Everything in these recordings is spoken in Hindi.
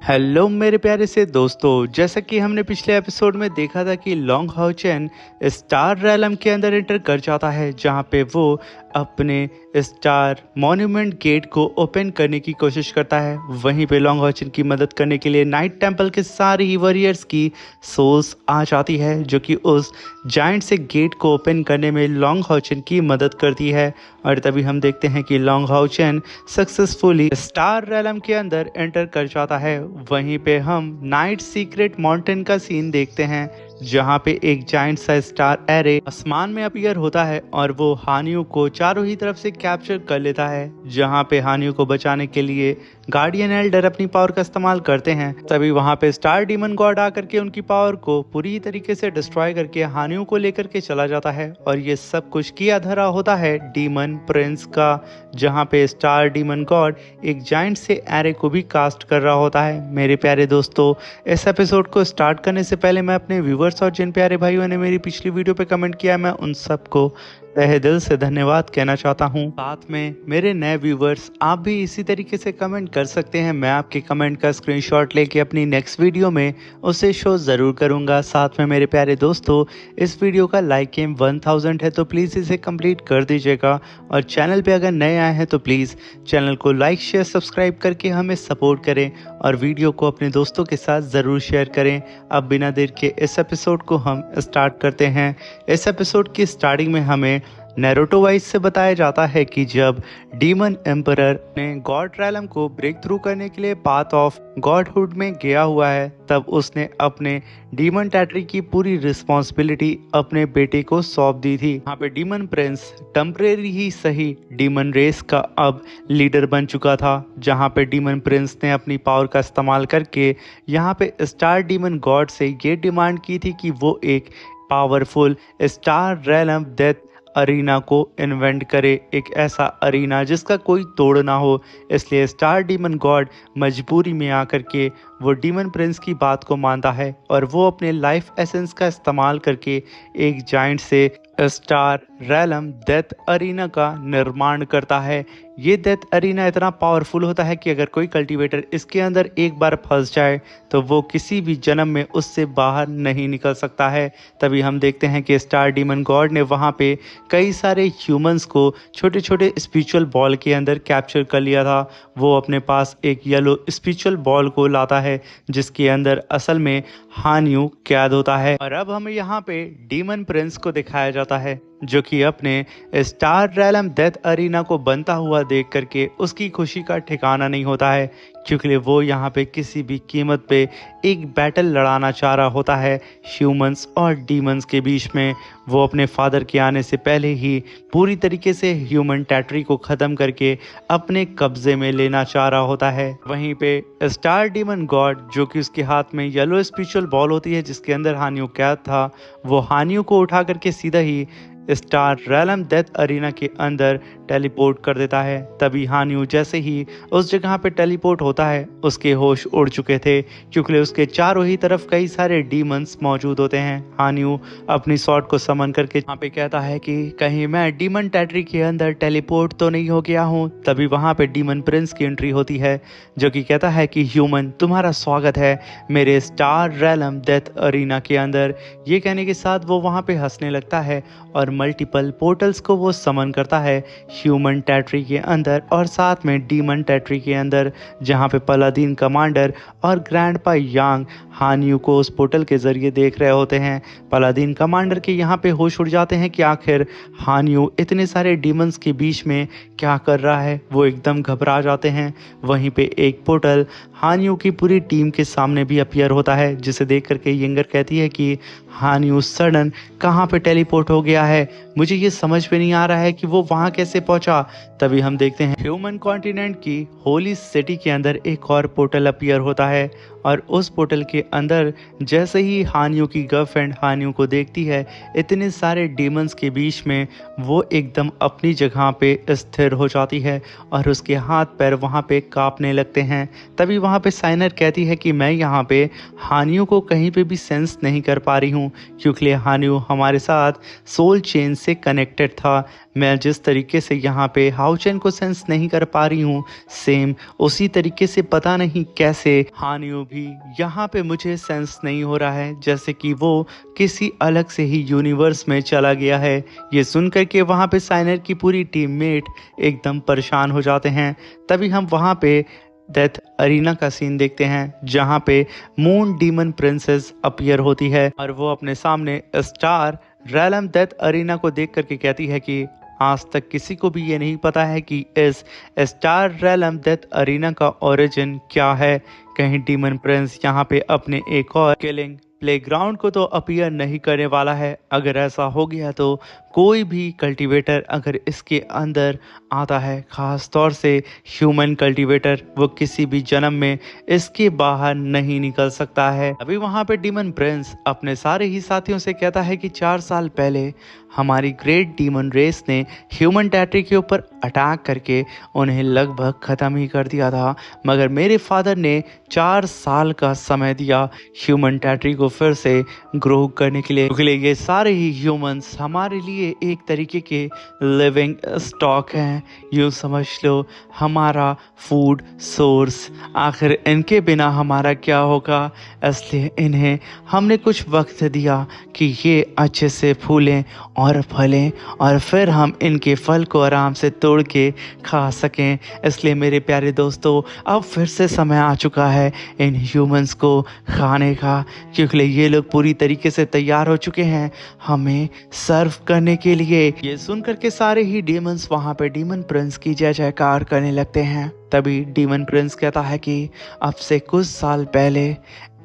हेलो मेरे प्यारे से दोस्तों, जैसा कि हमने पिछले एपिसोड में देखा था कि लॉन्ग हाओचेन स्टार रैलम के अंदर एंटर कर जाता है, जहां पे वो अपने स्टार मॉन्यूमेंट गेट को ओपन करने की कोशिश करता है। वहीं पे लॉन्ग हाओचेन की मदद करने के लिए नाइट टेंपल के सारे ही वॉरियर्स की सोल्स आ जाती है, जो कि उस जाइंट से गेट को ओपन करने में लॉन्ग हाओचेन की मदद करती है। और तभी हम देखते हैं कि लॉन्ग हाओचेन सक्सेसफुली स्टार रैलम के अंदर एंटर कर जाता है। वहीं पे हम नाइट सीक्रेट माउंटेन का सीन देखते हैं, जहां पे एक जाइंट सा स्टार एरे आसमान में अपीयर होता है और वो हानियो को चारों ही तरफ से कैप्चर कर लेता है। जहां पे हानियो को बचाने के लिए गार्डियन एल्डर अपनी पावर का इस्तेमाल करते हैं। तभी वहां पे स्टार डीमन गॉड आकर के उनकी पावर को पूरी तरीके से डिस्ट्रॉय करके हानियो को लेकर के चला जाता है। और ये सब कुछ किया धरा होता है डीमन प्रिंस का, जहां पे स्टार डीमन गॉड एक जाइंट से एरे को भी कास्ट कर रहा होता है। मेरे प्यारे दोस्तों, इस एपिसोड को स्टार्ट करने से पहले मैं अपने व्यूवर्स और जिन प्यारे भाइयों ने मेरी पिछली वीडियो पे कमेंट किया, मैं उन सबको तहे दिल से धन्यवाद कहना चाहता हूँ। साथ में मेरे नए व्यूवर्स, आप भी इसी तरीके से कमेंट कर सकते हैं। मैं आपके कमेंट का स्क्रीनशॉट लेके अपनी नेक्स्ट वीडियो में उसे शो ज़रूर करूँगा। साथ में मेरे प्यारे दोस्तों, इस वीडियो का लाइक एम 1000 है तो प्लीज़ इसे कंप्लीट कर दीजिएगा। और चैनल पे अगर नए आए हैं तो प्लीज़ चैनल को लाइक शेयर सब्सक्राइब करके हमें सपोर्ट करें और वीडियो को अपने दोस्तों के साथ ज़रूर शेयर करें। अब बिना देर के इस एपिसोड को हम स्टार्ट करते हैं। इस एपिसोड की स्टार्टिंग में हमें नैरुतो वाइज से बताया जाता है कि जब डीमन एम्परर ने गॉड रैलम को ब्रेक थ्रू करने के लिए पाथ ऑफ गॉडहुड में गया हुआ है, तब उसने अपने डीमन टैटरी की पूरी रिस्पॉन्सिबिलिटी अपने बेटे को सौंप दी थी। यहाँ पे डीमन प्रिंस टेम्परेरी ही सही डीमन रेस का अब लीडर बन चुका था, जहाँ पे डीमन प्रिंस ने अपनी पावर का इस्तेमाल करके यहाँ पे स्टार डीमन गॉड से ये डिमांड की थी कि वो एक powerful star realm death arena को इन्वेंट करे, एक ऐसा अरीना जिसका कोई तोड़ ना हो। इसलिए स्टार डीमन गॉड मजबूरी में आकर के वो डीमन प्रिंस की बात को मानता है और वो अपने लाइफ एसेंस का इस्तेमाल करके एक जाइंट से स्टार रैलम डेथ अरीना का निर्माण करता है। ये डेथ अरीना इतना पावरफुल होता है कि अगर कोई कल्टीवेटर इसके अंदर एक बार फंस जाए तो वो किसी भी जन्म में उससे बाहर नहीं निकल सकता है। तभी हम देखते हैं कि स्टार डीमन गॉड ने वहाँ पे कई सारे ह्यूमंस को छोटे छोटे स्पिरिचुअल बॉल के अंदर कैप्चर कर लिया था। वो अपने पास एक येलो स्पिरिचुअल बॉल को लाता है, जिसके अंदर असल में हानियो कैद होता है। और अब हमें यहाँ पे डीमन प्रिंस को दिखाया जाता है, जो कि अपने स्टार रैलम डेथ अरीना को बनता हुआ देख करके उसकी खुशी का ठिकाना नहीं होता है, क्योंकि वो यहाँ पे किसी भी कीमत पे एक बैटल लड़ाना चाह रहा होता है ह्यूमंस और डीमंस के बीच में। वो अपने फादर के आने से पहले ही पूरी तरीके से ह्यूमन टैटरी को ख़त्म करके अपने कब्जे में लेना चाह रहा होता है। वहीं पे स्टार डीमन गॉड, जो कि उसके हाथ में येलो स्पिरिचुअल बॉल होती है जिसके अंदर हानियो कैद था, वो हानियो को उठा करके सीधा ही स्टार रैलम डेथ अरीना के अंदर टेलीपोर्ट कर देता है। तभी हानियो जैसे ही उस जगह पे टेलीपोर्ट होता है, उसके होश उड़ चुके थे, क्योंकि उसके चारों ही तरफ कई सारे डीमंस मौजूद होते हैं। हानियो अपनी सॉर्ड को समन करके यहाँ पे कहता है कि कहीं मैं डीमन टैटरी के अंदर टेलीपोर्ट तो नहीं हो गया हूँ। तभी वहाँ पे डीमन प्रिंस की एंट्री होती है, जो कि कहता है कि ह्यूमन, तुम्हारा स्वागत है मेरे स्टार रैलम डेथ अरीना के अंदर। ये कहने के साथ वो वहाँ पे हंसने लगता है और मल्टीपल पोर्टल्स को वो समन करता है ह्यूमन टैटरी के अंदर और साथ में डीमन टैटरी के अंदर, जहाँ पे पलादीन कमांडर और ग्रैंडपा यांग हानियो को उस पोर्टल के जरिए देख रहे होते हैं। पलादीन कमांडर के यहाँ पे होश उड़ जाते हैं कि आखिर हानियो इतने सारे डीमंस के बीच में क्या कर रहा है। वो एकदम घबरा जाते हैं। वहीं पे एक पोर्टल हानियो की पूरी टीम के सामने भी अपीयर होता है, जिसे देख करके यंगर कहती है कि हानियो सडन कहाँ पे टेलीपोर्ट हो गया है, मुझे ये समझ में नहीं आ रहा है कि वो वहाँ कैसे पहुंचा। तभी हम देखते हैं ह्यूमन कॉन्टिनेंट की होली सिटी के अंदर एक और पोर्टल अपीयर होता है और उस पोर्टल के अंदर जैसे ही हानियो की गर्लफ्रेंड हानियो को देखती है, इतने सारे डीमंस के बीच में वो एकदम अपनी जगह पे स्थिर हो जाती है और उसके हाथ पैर वहाँ पे कांपने लगते हैं। तभी वहाँ पे साइनर कहती है कि मैं यहाँ पे हानियो को कहीं पे भी सेंस नहीं कर पा रही हूँ, क्योंकि हानियो हमारे साथ सोल चेन से कनेक्टेड था। मैं जिस तरीके से यहाँ पे हाउ चेन को सेंस नहीं कर पा रही हूँ, सेम उसी तरीके से पता नहीं कैसे हानियो भी यहाँ पे मुझे सेंस नहीं हो रहा है, जैसे कि वो किसी अलग से ही यूनिवर्स में चला गया है। ये सुन करके वहाँ पे साइनर की पूरी टीममेट एकदम परेशान हो जाते हैं। तभी हम वहाँ पे डेथ अरीना का सीन देखते हैं, जहाँ पे मून डीमन प्रिंसेस अपीयर होती है और वो अपने सामने स्टार रैलम डेथ अरीना को देख करके कहती है कि आज तक किसी को भी ये नहीं पता है कि इस स्टार रैलम डेथ अरीना का ओरिजिन क्या है। कहीं डीमन प्रिंस यहाँ पे अपने एक और किलिंग प्लेग्राउंड को तो अपीयर नहीं करने वाला है। अगर ऐसा हो गया तो कोई भी कल्टीवेटर अगर इसके अंदर आता है, ख़ास तौर से ह्यूमन कल्टीवेटर, वो किसी भी जन्म में इसके बाहर नहीं निकल सकता है। अभी वहाँ पे डीमन प्रिंस अपने सारे ही साथियों से कहता है कि 4 साल पहले हमारी ग्रेट डीमन रेस ने ह्यूमन टेरिटरी के ऊपर अटैक करके उन्हें लगभग ख़त्म ही कर दिया था, मगर मेरे फादर ने 4 साल का समय दिया ह्यूमन टेरिटरी को फिर से ग्रो करने के लिए। ये सारे ही ह्यूमंस हमारे लिए एक तरीके के लिविंग स्टॉक हैं, यूँ समझ लो हमारा फूड सोर्स। आखिर इनके बिना हमारा क्या होगा, इसलिए इन्हें हमने कुछ वक्त दिया कि ये अच्छे से फूलें और फलें और फिर हम इनके फल को आराम से तोड़ के खा सकें। इसलिए मेरे प्यारे दोस्तों, अब फिर से समय आ चुका है इन ह्यूमंस को खाने का, क्योंकि ये लोग पूरी तरीके से तैयार हो चुके हैं हमें सर्व करने के लिए। ये सुनकर के सारे ही डीमंस वहाँ पे डीमन प्रिंस की जय जयकार करने लगते हैं। तभी डीमन प्रिंस कहता है कि अब से कुछ साल पहले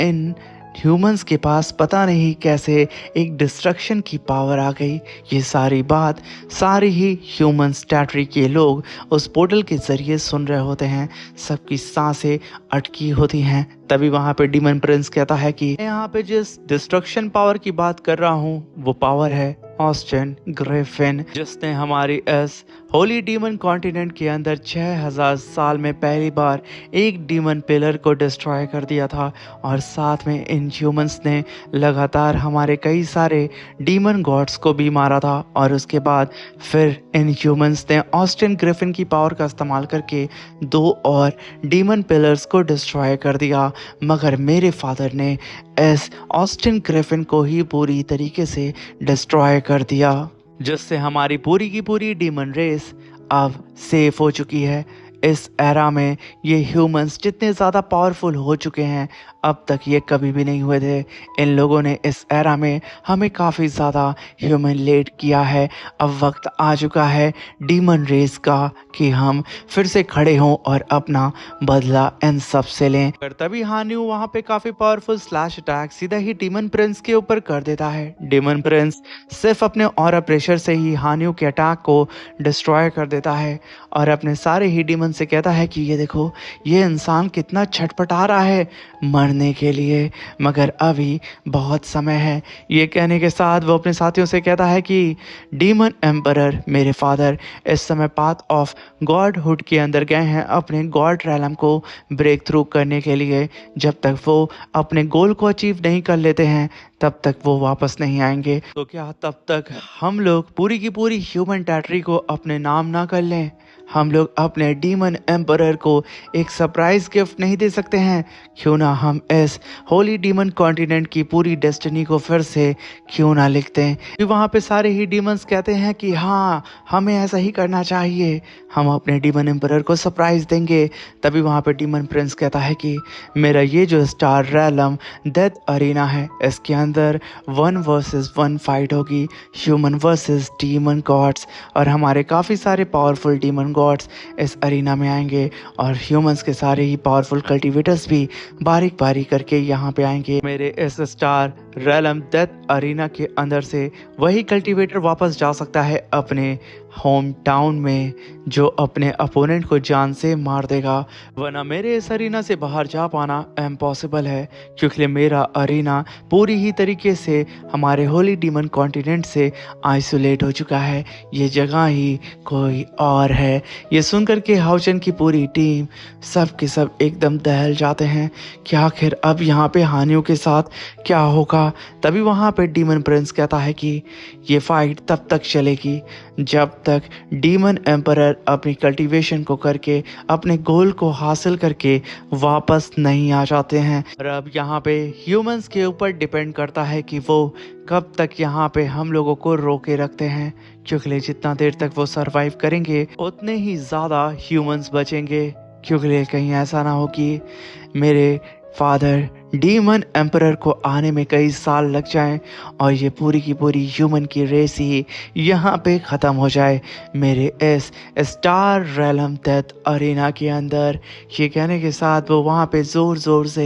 इन ह्यूमंस के पास पता नहीं कैसे एक डिस्ट्रक्शन की पावर आ गई। ये सारी बात सारे ही ह्यूमंस टेरिटरी के लोग उस पोर्टल के ज़रिए सुन रहे होते हैं, सबकी सांसें अटकी होती हैं। तभी वहाँ पे डीमन प्रिंस कहता है कि यहाँ पे जिस डिस्ट्रक्शन पावर की बात कर रहा हूँ वो पावर है ऑस्टिन ग्रिफिन, जिसने हमारी इस होली डीमन कॉन्टिनेंट के अंदर 6000 साल में पहली बार एक डीमन पिलर को डिस्ट्रॉय कर दिया था। और साथ में इन ह्यूमंस ने लगातार हमारे कई सारे डीमन गॉड्स को भी मारा था। और उसके बाद फिर इन ह्यूमंस ने ऑस्टिन ग्रिफिन की पावर का इस्तेमाल करके 2 और डीमन पिलर्स को डिस्ट्रॉय कर दिया, मगर मेरे फादर ने इस ऑस्टिन ग्रिफिन को ही पूरी तरीके से डिस्ट्रॉय कर दिया, जिससे हमारी पूरी की पूरी डीमन रेस अब सेफ हो चुकी है। इस एरा में ये ह्यूमंस जितने ज़्यादा पावरफुल हो चुके हैं अब तक ये कभी भी नहीं हुए थे। इन लोगों ने इस एरा में हमें काफ़ी ज़्यादा ह्यूमिलेट किया है। अब वक्त आ चुका है डीमन रेस का कि हम फिर से खड़े हों और अपना बदला इन सब से लें। पर तभी हानियो वहाँ पे काफ़ी पावरफुल स्लैश अटैक सीधा ही डीमन प्रिंस के ऊपर कर देता है। डीमन प्रिंस सिर्फ अपने ऑरा प्रेशर से ही हानियो के अटैक को डिस्ट्रॉय कर देता है और अपने सारे ही डीमन से कहता है कि ये देखो, ये इंसान कितना छटपटा रहा है मरने के लिए, मगर अभी बहुत समय है। ये कहने के साथ वो अपने साथियों से कहता है कि डीमन एम्परर मेरे फादर इस समय पाथ ऑफ गॉडहुड के अंदर गए हैं अपने गॉड रैलम को ब्रेक थ्रू करने के लिए। जब तक वो अपने गोल को अचीव नहीं कर लेते हैं तब तक वो वापस नहीं आएंगे। तो क्या तब तक हम लोग पूरी की पूरी ह्यूमन टेरिटरी को अपने नाम ना कर लें? हम लोग अपने डीमन एम्परर को एक सरप्राइज गिफ्ट नहीं दे सकते हैं? क्यों ना हम इस होली डीमन कॉन्टिनेंट की पूरी डेस्टिनी को फिर से क्यों ना लिखते हैं? फिर वहाँ पे सारे ही डीमंस कहते हैं कि हाँ, हमें ऐसा ही करना चाहिए, हम अपने डीमन एम्परर को सरप्राइज देंगे। तभी वहाँ पे डीमन प्रिंस कहता है कि मेरा ये जो स्टार रैलम डेथ अरीना है, इसके अंदर 1 वर्सेस 1 फाइट होगी, ह्यूमन वर्सेस डीमन गॉड्स। और हमारे काफ़ी सारे पावरफुल डीमन गॉड्स इस अरीना में आएंगे और ह्यूमंस के सारे ही पावरफुल कल्टीवेटर्स भी बारीक बारीक करके यहाँ पे आएंगे। मेरे इस स्टार रैलम डेथ अरीना के अंदर से वही कल्टीवेटर वापस जा सकता है अपने होम टाउन में जो अपने अपोनेंट को जान से मार देगा, वरना मेरे इस अरीना से बाहर जा पाना इम्पॉसिबल है, क्योंकि मेरा अरीना पूरी ही तरीके से हमारे होली डीमन कॉन्टिनेंट से आइसोलेट हो चुका है। ये जगह ही कोई और है। ये सुनकर के हाउचन की पूरी टीम सब के सब एकदम दहल जाते हैं कि आखिर अब यहाँ पे हानियों के साथ क्या होगा। तभी वहाँ पे डीमन प्रिंस कहता है कि ये फाइट तब तक चलेगी जब तक डीमन एम्परर अपनी कल्टीवेशन को करके अपने गोल को हासिल करके वापस नहीं आ जाते हैं। और अब यहाँ पे ह्यूमंस के ऊपर डिपेंड करता है कि वो कब तक यहाँ पे हम लोगों को रोके रखते हैं, क्योंकि जितना देर तक वो सरवाइव करेंगे उतने ही ज़्यादा ह्यूमंस बचेंगे। क्योंकि कहीं ऐसा ना हो कि मेरे फादर डीमन एम्परर को आने में कई साल लग जाएं और ये पूरी की पूरी ह्यूमन की रेस ही यहाँ पे ख़त्म हो जाए मेरे इस स्टार रैलम डेथ अरीना के अंदर। ये कहने के साथ वो वहाँ पे ज़ोर ज़ोर से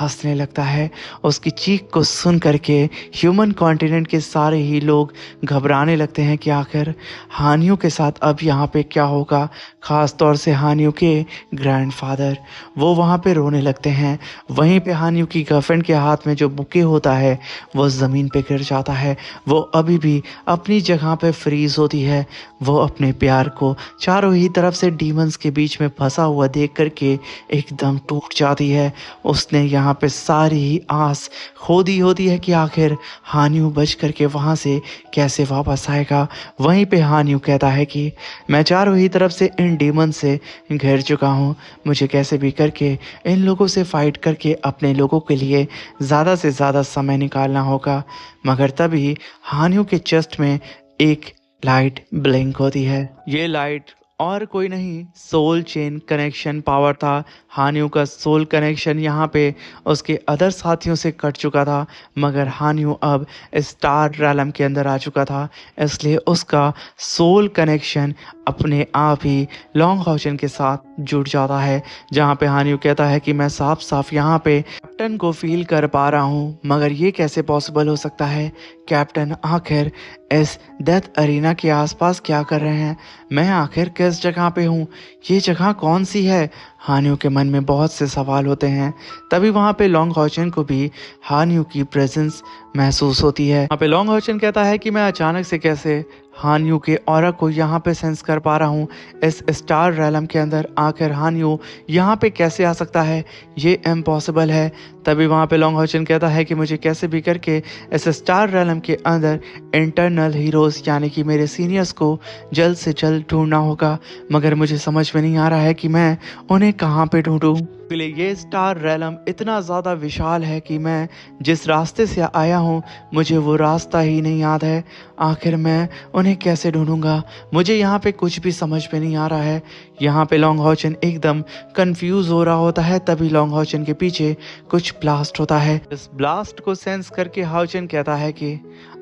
हंसने लगता है। उसकी चीख को सुन करके ह्यूमन कॉन्टिनेंट के सारे ही लोग घबराने लगते हैं कि आखिर हानियों के साथ अब यहाँ पे क्या होगा। ख़ास तौर से हानियों के ग्रैंडफादर वो वहाँ पे रोने लगते हैं। वहीं पे हानियों की गर्लफ्रेंड के हाथ में जो बुके होता है वो ज़मीन पे गिर जाता है। वो अभी भी अपनी जगह पे फ्रीज होती है। वो अपने प्यार को चारों ही तरफ से डीमंस के बीच में फंसा हुआ देख करके एकदम टूट जाती है। उसने यहाँ पे सारी ही आस खो दी होती है कि आखिर हानियों बच करके वहाँ से कैसे वापस आएगा। वहीं पे हानियों कहता है कि मैं चारों ही तरफ से इन डीमन से घिर चुका हूँ, मुझे कैसे भी करके इन लोगों से फाइट करके अपने लोगों के लिए ज़्यादा से ज़्यादा समय निकालना होगा। मगर तभी हानियों के चेस्ट में एक लाइट ब्लिंक होती है। ये लाइट और कोई नहीं, सोल चेन कनेक्शन पावर था। हानियों का सोल कनेक्शन यहाँ पे उसके अदर साथियों से कट चुका था, मगर हानियों अब स्टार रैलम के अंदर आ चुका था, इसलिए उसका सोल कनेक्शन अपने आप ही लॉन्ग हाउचन के साथ जुड़ जाता है। जहाँ पे हानियों कहता है कि मैं साफ साफ यहाँ पे कैप्टन को फील कर पा रहा हूँ, मगर ये कैसे पॉसिबल हो सकता है। कैप्टन आखिर इस डेथ अरीना के आसपास क्या कर रहे हैं, मैं आखिर किस जगह पे हूँ, ये जगह कौन सी है। हानियों के मन में बहुत से सवाल होते हैं। तभी वहाँ पे लॉन्ग हाउचन को भी हानियों की प्रेजेंस महसूस होती है। वहाँ पे लॉन्ग हाउचन कहता है कि मैं अचानक से कैसे हानियों के ऑरा को यहाँ पे सेंस कर पा रहा हूँ इस स्टार रैलम के अंदर। आखिर हानियों यहाँ पे कैसे आ सकता है, ये इम्पॉसिबल है। तभी वहाँ पे लॉन्ग हाउचन कहता है कि मुझे कैसे भी करके इस स्टार रैलम के अंदर इंटरनल हीरोज़ यानी कि मेरे सीनियर्स को जल्द से जल्द ढूंढना होगा, मगर मुझे समझ में नहीं आ रहा है कि मैं उन्हें कहाँ पे ढूंढूं। ये स्टार रैलम इतना ज़्यादा विशाल है कि मैं जिस रास्ते से आया हूँ मुझे वो रास्ता ही नहीं याद है। आखिर मैं उन्हें कैसे ढूंढूंगा, मुझे यहाँ पे कुछ भी समझ में नहीं आ रहा है। यहाँ पे लॉन्ग हाउचन एकदम कंफ्यूज हो रहा होता है। तभी लॉन्ग हाउचन के पीछे कुछ ब्लास्ट होता है। इस ब्लास्ट को सेंस करके हाउचन कहता है कि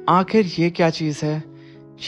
आखिर ये क्या चीज़ है,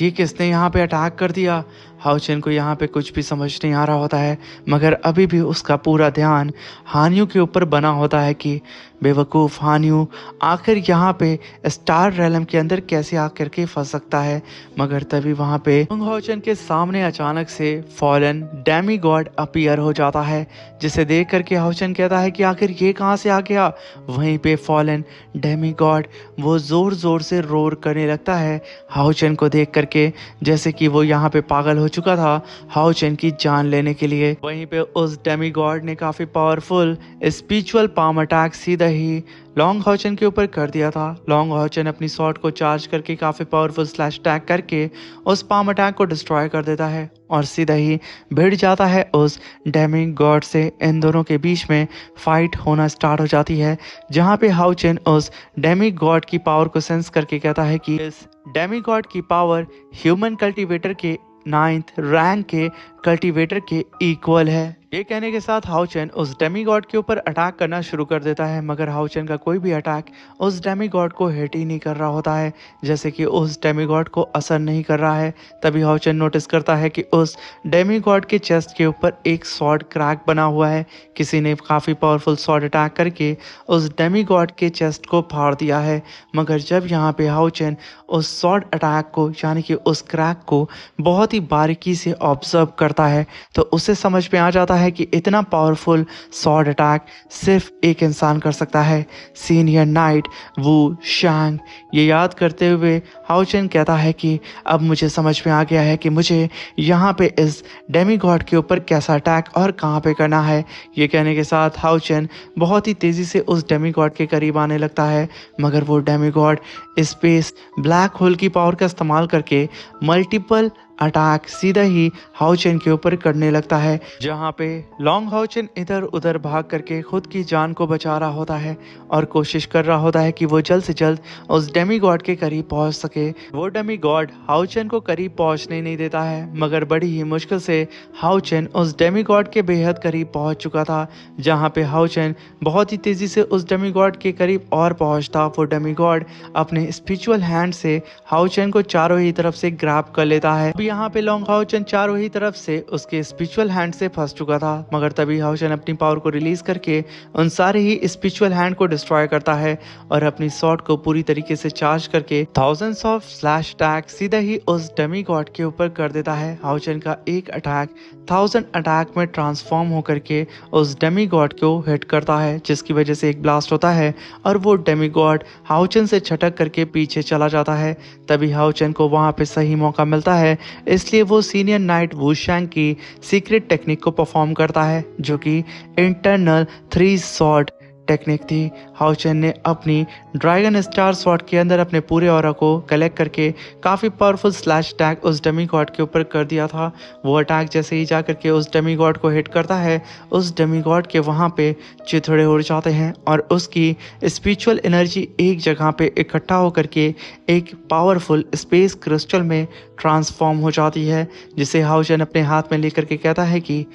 ये किसने यहाँ पे अटैक कर दिया। हाउचन को यहाँ पे कुछ भी समझ नहीं आ रहा होता है, मगर अभी भी उसका पूरा ध्यान हानियों के ऊपर बना होता है कि बेवकूफ़ हानियों आखिर यहाँ पे स्टार रैलम के अंदर कैसे आकर के फंस सकता है। मगर तभी वहाँ पे हाउचन के सामने अचानक से फॉलन डेमी गॉड अपीयर हो जाता है, जिसे देख करके हाउचन कहता है कि आखिर ये कहाँ से आ गया। वहीं पे फॉलन डेमी गॉड वो ज़ोर ज़ोर से रोर करने लगता है हाउचन को देख करके, जैसे कि वो यहाँ पे पागल हो चुका था हाउचन की जान लेने के लिए। वहीं पे उस डेमी गॉड ने काफ़ी पावरफुल स्पिरिचुअल पाम अटैक सीधा ही लॉन्ग हाउचन के ऊपर कर दिया था। लॉन्ग हाउचन अपनी शॉट को चार्ज करके काफ़ी पावरफुल स्लैश अटैक करके उस पाम अटैक को डिस्ट्रॉय कर देता है और सीधा ही भिड़ जाता है उस डेमी गॉड से। इन दोनों के बीच में फाइट होना स्टार्ट हो जाती है, जहाँ पे हाउचन उस डेमी गॉड की पावर को सेंस करके कहता है कि इस डेमी गॉड की पावर ह्यूमन कल्टीवेटर के 9th रैंक के कल्टीवेटर के इक्वल है। ये कहने के साथ हाउ चेन उस डेमीगॉड के ऊपर अटैक करना शुरू कर देता है, मगर हाउ चेन का कोई भी अटैक उस डेमीगॉड को हिट ही नहीं कर रहा होता है, जैसे कि उस डेमीगॉड को असर नहीं कर रहा है। तभी हाउ चेन नोटिस करता है कि उस डेमीगॉड के चेस्ट के ऊपर एक स्वॉर्ड क्रैक बना हुआ है। किसी ने काफ़ी पावरफुल स्वॉर्ड अटैक करके उस डेमीगॉड के चेस्ट को फाड़ दिया है। मगर जब यहाँ पे हाउ चेन उस स्वॉर्ड अटैक को यानी कि उस क्रैक को बहुत ही बारीकी से ऑब्जर्व करता है, तो उसे समझ में आ जाता है कि इतना पावरफुल स्वॉर्ड अटैक सिर्फ एक इंसान कर सकता है, सीनियर नाइट वू शैंग। ये याद करते हुए हाउ चेन कहता है कि अब मुझे समझ में आ गया है कि मुझे यहाँ पे इस डेमीगॉड के ऊपर कैसा अटैक और कहाँ पे करना है। ये कहने के साथ हाउ चेन बहुत ही तेज़ी से उस डेमीगॉड के करीब आने लगता है, मगर वो डेमीगॉड स्पेस ब्लैक होल की पावर का इस्तेमाल करके मल्टीपल अटैक सीधा ही हाउ चेन के ऊपर करने लगता है, जहाँ पे लॉन्ग हाउ चेन इधर उधर भाग करके खुद की जान को बचा रहा होता है और कोशिश कर रहा होता है कि वो जल्द से जल्द उस डेमीगॉड के करीब पहुंच सके। वो डेमीगॉड हाउ चेन को करीब पहुंचने नहीं देता है, मगर बड़ी ही मुश्किल से हाउ चेन उस डेमीगॉड के बेहद करीब पहुंच चुका था, जहाँ पे हाउ चेन बहुत ही तेजी से उस डेमीगॉड के करीब और पहुंचता। वो डेमीगॉड अपने स्पिरिचुअल हैंड से हाउ चेन को चारों ही तरफ से ग्रैब कर लेता है। यहाँ पे लॉन्ग हाउ चेन चारों ही तरफ से उसके स्पिरिचुअल हैंड से फंस चुका था, मगर तभी हाउ चेन अपनी पावर को रिलीज करके उन सारे ही स्पिरिचुअल हैंड को डिस्ट्रॉय करता है और अपनी स्वॉर्ड को पूरी तरीके से चार्ज करके थाउजेंड्स ऑफ स्लैश अटैक सीधा ही उस डेमीगॉड के ऊपर कर देता है। हाउ चेन का एक अटैक 1000 अटैक में ट्रांसफॉर्म होकर के उस डेमीगॉड को हिट करता है, जिसकी वजह से एक ब्लास्ट होता है और वो डेमीगॉड हाउ चेन से छटक करके पीछे चला जाता है। तभी हाउ चेन को वहां पे सही मौका मिलता है, इसलिए वो सीनियर नाइट वू शैंग की सीक्रेट टेक्निक को परफॉर्म करता है, जो कि इंटरनल 3 स्वॉर्ड टेक्निक थी। हाउ चेन ने अपनी ड्रैगन स्टार स्वॉर्ड के अंदर अपने पूरे ऑरा को कलेक्ट करके काफ़ी पावरफुल स्लैश अटैक उस डेमीगॉड के ऊपर कर दिया था। वो अटैक जैसे ही जा करके उस डेमीगॉड को हिट करता है, उस डेमीगॉड के वहाँ पे चिथड़े उड़ जाते हैं और उसकी स्पिरिचुअल एनर्जी एक जगह पे इकट्ठा होकर के एक पावरफुल स्पेस क्रिस्टल में ट्रांसफॉर्म हो जाती है, जिसे हाउ चेन अपने हाथ में लेकर के कहता है कि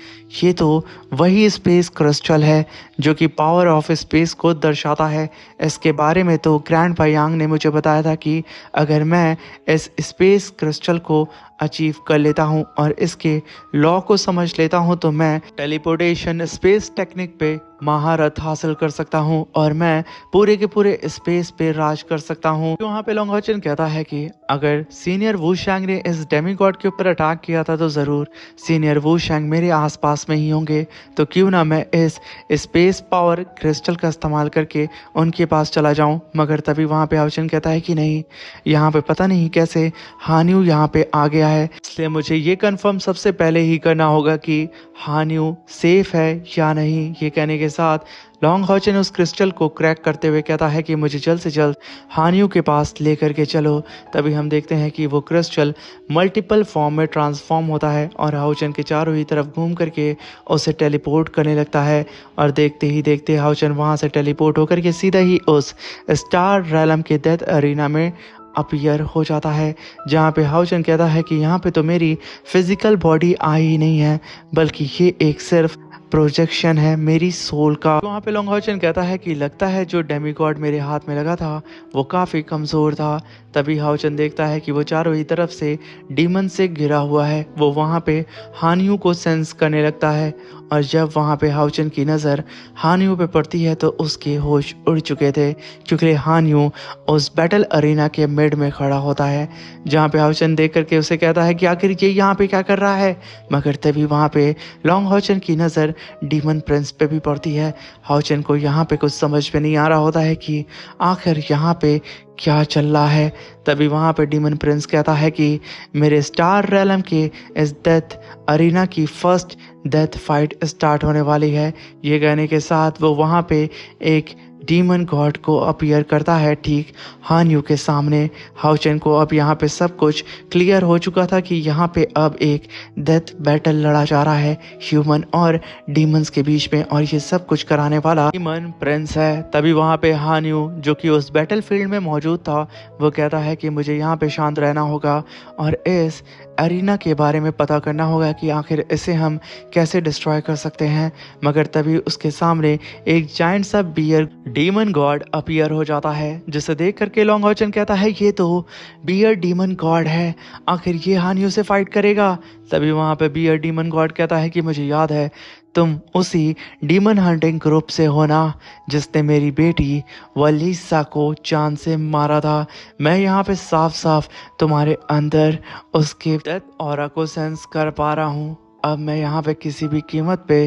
ये तो वही स्पेस क्रिस्टल है जो कि पावर ऑफ स्पेस को दर्शाता है। इसके बारे में तो ग्रैंडपा यांग ने मुझे बताया था कि अगर मैं इस स्पेस क्रिस्टल को अचीव कर लेता हूँ और इसके लॉ को समझ लेता हूँ तो मैं टेलीपोर्टेशन स्पेस टेक्निक पे महारत हासिल कर सकता हूँ और मैं पूरे के पूरे स्पेस पे राज कर सकता हूँ। वहाँ पे लॉन्ग हाउ चेन कहता है कि अगर सीनियर वू शैंग ने इस डेमीगॉड के ऊपर अटैक किया था तो ज़रूर सीनियर वू शैंग मेरे आसपास में ही होंगे, तो क्यों ना मैं इस स्पेस पावर क्रिस्टल का इस्तेमाल करके उनके पास चला जाऊँ। मगर तभी वहाँ पे हाउ चेन कहता है कि नहीं, यहाँ पे पता नहीं कैसे हान्यू यहाँ पे आ गया है, इसलिए मुझे ये कंफर्म सबसे पहले ही करना होगा कि हान्यू सेफ है या नहीं। ये कहने के साथ लॉन्ग हाउ चेन उस क्रिस्टल को क्रैक करते हुए कहता है कि मुझे जल्द से जल्द हान्यू के पास लेकर के चलो। तभी हम देखते हैं कि वो क्रिस्टल मल्टीपल फॉर्म में ट्रांसफॉर्म होता है और हाउ चेन के चारों ही तरफ घूम करके उसे टेलीपोर्ट करने लगता है और देखते ही देखते हाउ चेन वहाँ से टेलीपोर्ट होकर के सीधा ही उस स्टार रैलम के डेथ अरीना में अपीयर हो जाता है, जहाँ पे हाउ चेन कहता है कि यहाँ पे तो मेरी फिजिकल बॉडी आई नहीं है, बल्कि ये एक सिर्फ प्रोजेक्शन है मेरी सोल का। वहाँ पे लॉन्ग हाउ चेन कहता है कि लगता है जो डेमीगॉड मेरे हाथ में लगा था वो काफ़ी कमज़ोर था। तभी हाउ चेन देखता है कि वो चारों ही तरफ से डीमन से घिरा हुआ है। वो वहाँ पे हान्यू को सेंस करने लगता है और जब वहाँ पे हाउ चेन की नज़र हान्यू पे पड़ती है तो उसके होश उड़ चुके थे, क्योंकि हान्यू उस बैटल अरीना के मिड में खड़ा होता है, जहाँ पे हाउ चेन देख करके उसे कहता है कि आखिर ये यहाँ पे क्या कर रहा है। मगर तभी वहाँ पे लॉन्ग हाउ चेन की नज़र डीमन प्रिंस पे भी पड़ती है। हाउ चेन को यहाँ पे कुछ समझ में नहीं आ रहा होता है कि आखिर यहाँ पे क्या चल रहा है। तभी वहाँ पे डीमन प्रिंस कहता है कि मेरे स्टार रैलम के इस डेथ अरीना की फर्स्ट डेथ फाइट स्टार्ट होने वाली है। ये कहने के साथ वो वहाँ पे एक डीमन गॉड को अपीयर करता है ठीक हान्यू के सामने। हाउ चेन को अब यहाँ पे सब कुछ क्लियर हो चुका था कि यहाँ पे अब एक डेथ बैटल लड़ा जा रहा है ह्यूमन और डीमंस के बीच में, और ये सब कुछ कराने वाला डीमन प्रिंस है। तभी वहाँ पे हान्यू जो कि उस बैटल फील्ड में मौजूद था वो कहता है कि मुझे यहाँ पे शांत रहना होगा और इस एरिना के बारे में पता करना होगा कि आखिर इसे हम कैसे डिस्ट्रॉय कर सकते हैं। मगर तभी उसके सामने एक जायंट सा बियर डीमन गॉड अपीयर हो जाता है, जिसे देख करके लॉन्ग हॉचन कहता है ये तो बियर डीमन गॉड है, आखिर ये हानियों से फाइट करेगा। तभी वहां पे बियर डीमन गॉड कहता है कि मुझे याद है तुम उसी डीमन हंटिंग ग्रुप से हो ना जिसने मेरी बेटी वलीसा को जान से मारा था। मैं यहाँ पे साफ साफ तुम्हारे अंदर उसके डेथ ऑरा को सेंस कर पा रहा हूँ। अब मैं यहाँ पे किसी भी कीमत पे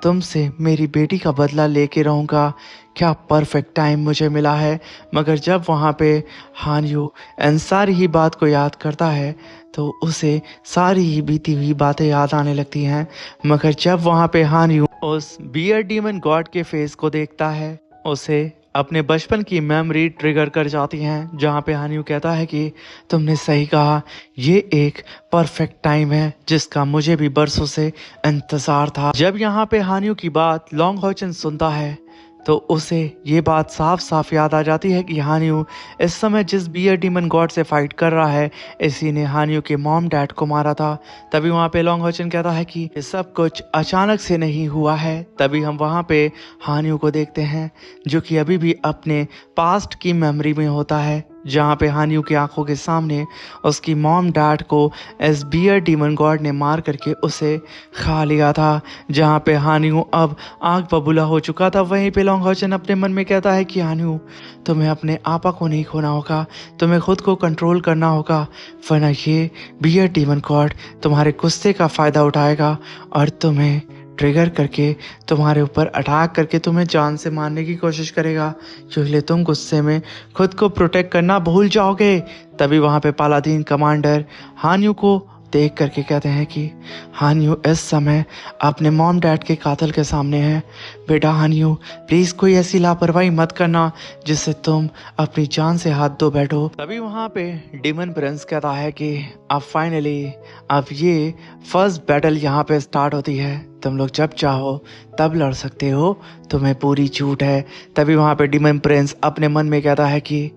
तुमसे मेरी बेटी का बदला लेके रहूँगा। क्या परफेक्ट टाइम मुझे मिला है। मगर जब वहाँ पे हानयू इन सारी ही बात को याद करता है तो उसे सारी ही बीती हुई बातें याद आने लगती हैं। मगर जब वहाँ पे हानयू उस बियर डीमन गॉड के फेस को देखता है, उसे अपने बचपन की मेमोरी ट्रिगर कर जाती हैं, जहाँ पे हानयू कहता है कि तुमने सही कहा, ये एक परफेक्ट टाइम है जिसका मुझे भी बरसों से इंतजार था। जब यहाँ पे हानयू की बात लॉन्ग हॉचन सुनता है तो उसे ये बात साफ साफ याद आ जाती है कि हानयू इस समय जिस बियर डीमन गॉड से फाइट कर रहा है, इसी ने हानयू के मॉम डैड को मारा था। तभी वहाँ पे लॉन्ग हॉचन कहता है कि ये सब कुछ अचानक से नहीं हुआ है। तभी हम वहाँ पे हानयू को देखते हैं जो कि अभी भी अपने पास्ट की मेमोरी में होता है, जहाँ पे हानयू की आंखों के सामने उसकी मॉम डैड को इस बियर डीमन गॉड ने मार करके उसे खा लिया था। जहाँ पे हानयू अब आग बबूला हो चुका था। वहीं पे लॉन्ग हॉचन अपने मन में कहता है कि हानयू तुम्हें अपने आपा को नहीं खोना होगा, तुम्हें खुद को कंट्रोल करना होगा, वरना ये बियर डीमन गॉड तुम्हारे गुस्से का फ़ायदा उठाएगा और तुम्हें ट्रिगर करके तुम्हारे ऊपर अटैक करके तुम्हें जान से मारने की कोशिश करेगा, इसलिए तुम गुस्से में खुद को प्रोटेक्ट करना भूल जाओगे। तभी वहाँ पे पालादीन कमांडर हानयू को देख करके कहते हैं कि हानयू इस समय अपने मॉम डैड के कातिल के सामने है। बेटा हानयू प्लीज़ कोई ऐसी लापरवाही मत करना जिससे तुम अपनी जान से हाथ धो बैठो। तभी वहाँ पे डीमन प्रिंस कहता है कि अब फाइनली अब ये फर्स्ट बैटल यहाँ पे स्टार्ट होती है, तुम लोग जब चाहो तब लड़ सकते हो, तुम्हें पूरी छूट है। तभी वहाँ पे डीमन प्रिंस अपने मन में कहता है कि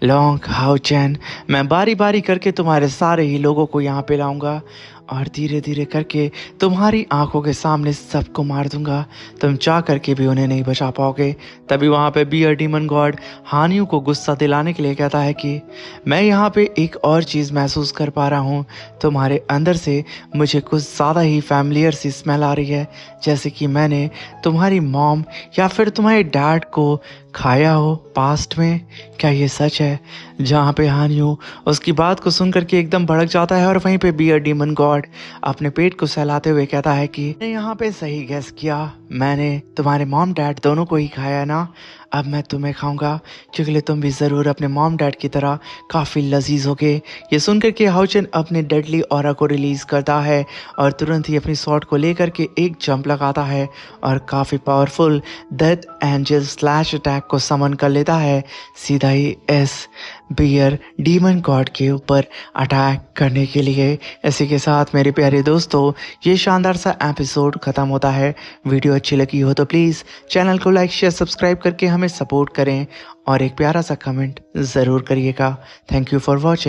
लॉन्ग हाउचेन मैं बारी बारी करके तुम्हारे सारे ही लोगों को यहाँ पे लाऊंगा और धीरे धीरे करके तुम्हारी आंखों के सामने सबको मार दूंगा, तुम चाह करके भी उन्हें नहीं बचा पाओगे। तभी वहाँ पे बियर डीमन गॉड हानयू को गुस्सा दिलाने के लिए कहता है कि मैं यहाँ पे एक और चीज़ महसूस कर पा रहा हूँ, तुम्हारे अंदर से मुझे कुछ ज़्यादा ही फैमिलियर सी स्मेल आ रही है, जैसे कि मैंने तुम्हारी मॉम या फिर तुम्हारे डैड को खाया हो पास्ट में। क्या ये सच है? जहाँ पे हानयू उसकी बात को सुन करके एकदम भड़क जाता है और वहीं पे बियर डीमन गॉड अपने पेट को सहलाते हुए कहता है कि मैंने यहाँ पे सही गेस किया, मैंने तुम्हारे मॉम डैड दोनों को ही खाया ना, अब मैं तुम्हें खाऊंगा क्योंकि तुम भी ज़रूर अपने मॉम डैड की तरह काफ़ी लजीज होगे। ये सुनकर के हाउचेन अपने डेडली ऑरा को रिलीज़ करता है और तुरंत ही अपनी शॉट को लेकर के एक जंप लगाता है और काफ़ी powerful death angel slash attack को समन कर लेता है, सीधा ही इस बियर डीमन गॉड के ऊपर अटैक करने के लिए। इसी के साथ मेरे प्यारे दोस्तों ये शानदार सा एपिसोड ख़त्म होता है। वीडियो अच्छी लगी हो तो प्लीज़ चैनल को लाइक शेयर सब्सक्राइब करके हमें सपोर्ट करें और एक प्यारा सा कमेंट ज़रूर करिएगा। Thank you for watching.